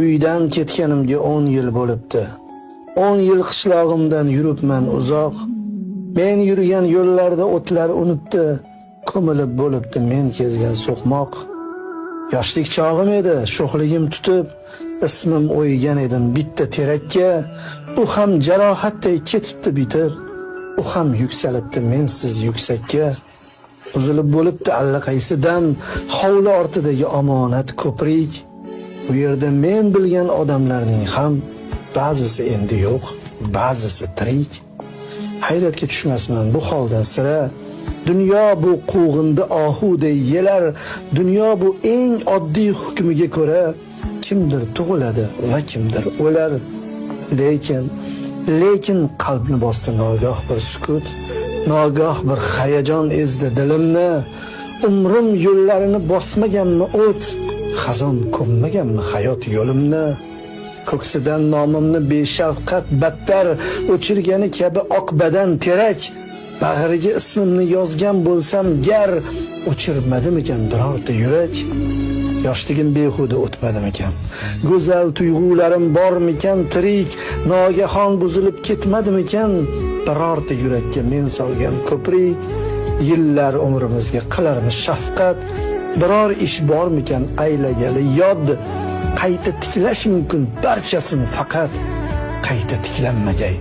Uydan ketganimga 10 yil bo'libdi. 10 yil qishlog'imdan yuribman uzoq. Men yurgan yo'llarda o'tlar unibdi, ko'milib bo'libdi men kezgan so'qmoq. Yoshlik chog'im edi, sho'xligim tutib, ismim o'ygan edim bitta terakka. U ham jarohatday ketibdi bitib, u ham yuksalibdi mensiz yuksakka. Uzilib bo'libdi allaqaysidan hovli ortidagi omonat ko'prik. Bu yerda men bilgan odamlarning ham ba'zisi endi yo'q, ba'zisi tirik. Hayratga tushmasman bu holdan sira. Dunyo bu quvg'indi ohuday yelar, dunyo bu eng oddiy hukmiga ko'ra kimdir tug'iladi va kimdir o'lar. Lekin qalbni bosdi nogoh bir sukut, nogoh bir hayajon ezdi dilimni. Umrim yo'llarini bosmaganmi o't, xazon ko'mmaganmi hayot yo'limni. Ko'ksidan nomimni beshafqat battar o'chirgani kabi oq badan terak. Bag'riga ismimni yozgan bo'lsam gar, o'chirmadimikan birorta yurak? Yoshligim behuda o'tmadimikan? Go'zal tuyg'ularim bormikan tirik? Nogahon buzilib ketmadimikan birorta yurakka men solgan ko'prik? Yillar umrimizga qilarmiz shafqat, biror ish bormikan aylagali yod? Qayta tiklash mumkin barchasini, faqat qayta tiklanmagay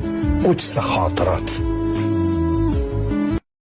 o'chsa xotirot.